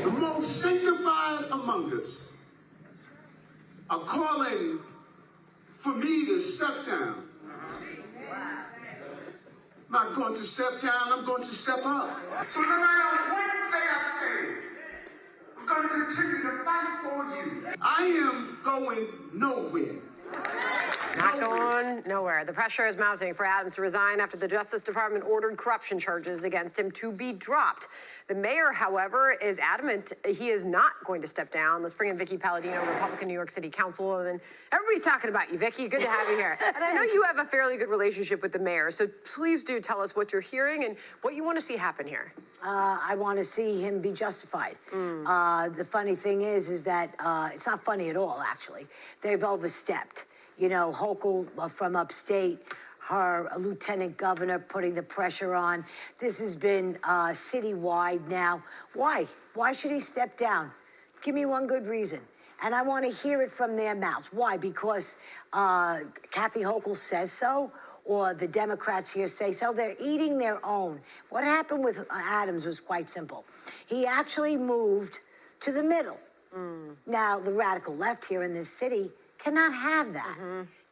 the most sanctified among us are calling for me to step down. I'm not going to step down, I'm going to step up. So no matter what they are saying, I'm going to continue to fight for you. I am going nowhere. Not going nowhere. The pressure is mounting for Adams to resign after the Justice Department ordered corruption charges against him to be dropped. The mayor, however, is adamant he is not going to step down. Let's bring in Vicky Palladino, Republican New York City Councilwoman. Everybody's talking about you, Vicky. Good to have you here. And I know you have a fairly good relationship with the mayor, so please do tell us what you're hearing and what you want to see happen here. I want to see him be justified. The funny thing is that it's not funny at all, actually. They've overstepped. You know, Hochul from upstate, her lieutenant governor putting the pressure on. This has been citywide now. Why? Why should he step down? Give me one good reason. And I want to hear it from their mouths. Why? Because Kathy Hochul says so, or the Democrats here say so. They're eating their own. What happened with Adams was quite simple. He actually moved to the middle. Now, the radical left here in this city cannot have that.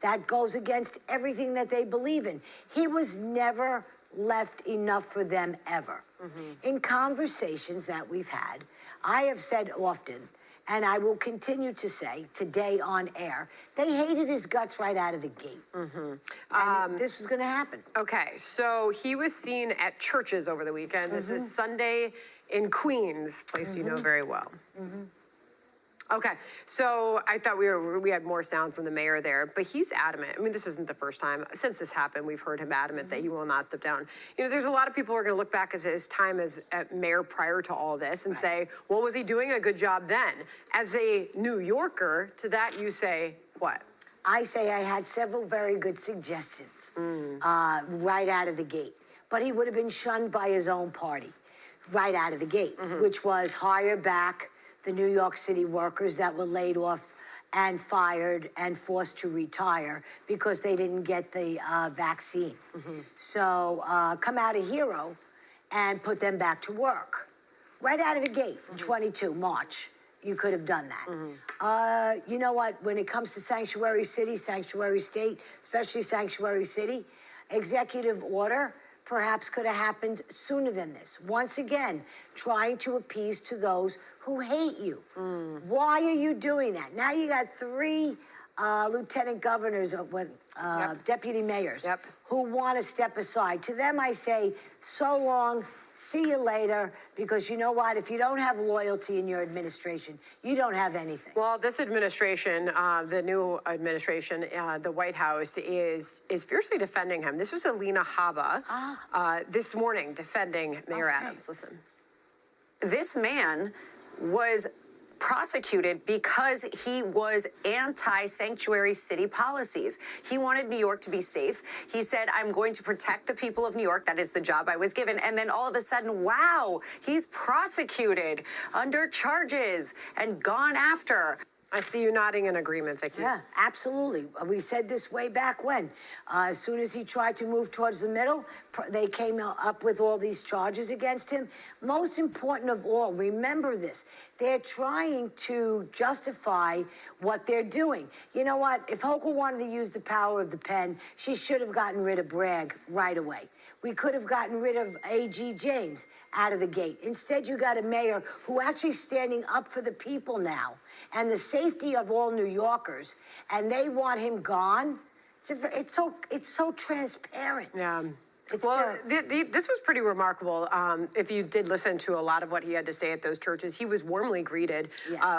That goes against everything that they believe in. He was never left enough for them ever. In conversations that we've had, I have said often, and I will continue to say today on air, they hated his guts right out of the gate. And this was going to happen. Okay, so he was seen at churches over the weekend. This is Sunday in Queens, place you know very well. Okay, so I thought we had more sound from the mayor there, but he's adamant. I mean, this isn't the first time. Since this happened, we've heard him adamant that he will not step down. You know, there's a lot of people who are going to look back at his time as mayor prior to all this and say, well, was he doing a good job then? As a New Yorker, to that you say, what? I say I had several very good suggestions right out of the gate. But he would have been shunned by his own party right out of the gate, which was hire back the New York City workers that were laid off and fired and forced to retire because they didn't get the vaccine. So come out a hero and put them back to work. Right out of the gate, 22 March, you could have done that. You know what, when it comes to sanctuary city, sanctuary state, especially sanctuary city, executive order perhaps could have happened sooner than this. Once again, trying to appease to those who hate you. Why are you doing that? Now you got three lieutenant governors, deputy mayors, who want to step aside. To them, I say, so long, see you later, because you know what? If you don't have loyalty in your administration, you don't have anything. Well, this administration, the new administration, the White House, is fiercely defending him. This was Alina Habba this morning defending Mayor Adams. Listen. This man was prosecuted because he was anti-sanctuary city policies. He wanted New York to be safe. He said, I'm going to protect the people of New York. That is the job I was given. And then all of a sudden, wow, he's prosecuted under charges and gone after. I see you nodding in agreement, Vicky. Yeah, absolutely. We said this way back when. As soon as he tried to move towards the middle, they came up with all these charges against him. Most important of all, remember this. They're trying to justify what they're doing. You know what? If Hochul wanted to use the power of the pen, she should have gotten rid of Bragg right away. We could have gotten rid of A.G. James out of the gate. Instead, you got a mayor who actually standing up for the people now and the safety of all New Yorkers, and they want him gone. It's so transparent. Yeah. Well, this was pretty remarkable. If you did listen to a lot of what he had to say at those churches, he was warmly greeted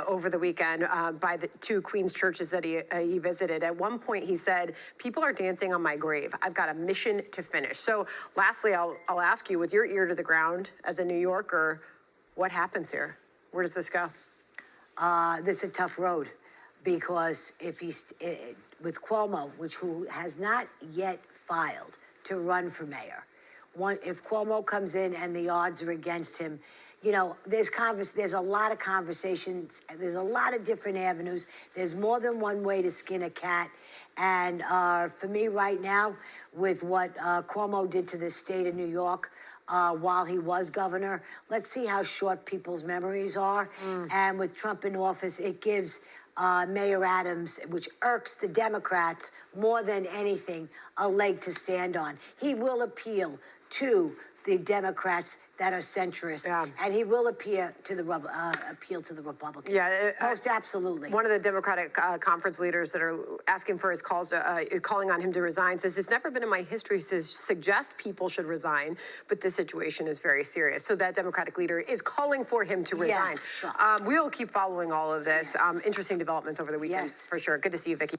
over the weekend by the two Queens churches that he visited. At one point, he said, people are dancing on my grave. I've got a mission to finish. So lastly, I'll ask you, with your ear to the ground as a New Yorker, what happens here? Where does this go? This is a tough road, because if he's with Cuomo, who has not yet filed to run for mayor, if Cuomo comes in and the odds are against him, you know, there's a lot of conversations, there's a lot of different avenues. There's more than one way to skin a cat. And for me right now, with what Cuomo did to the state of New York, while he was governor. Let's see how short people's memories are. And with Trump in office, it gives Mayor Adams, which irks the Democrats more than anything, a leg to stand on. He will appeal to the Democrats that are centrist, and he will appeal to the Republicans. Yeah, most absolutely. One of the Democratic conference leaders that are asking for his calls, is calling on him to resign, says it's never been in my history to suggest people should resign, but this situation is very serious. So that Democratic leader is calling for him to resign. Sure. We'll keep following all of this. Interesting developments over the weekend, Yes. for sure. Good to see you, Vicki.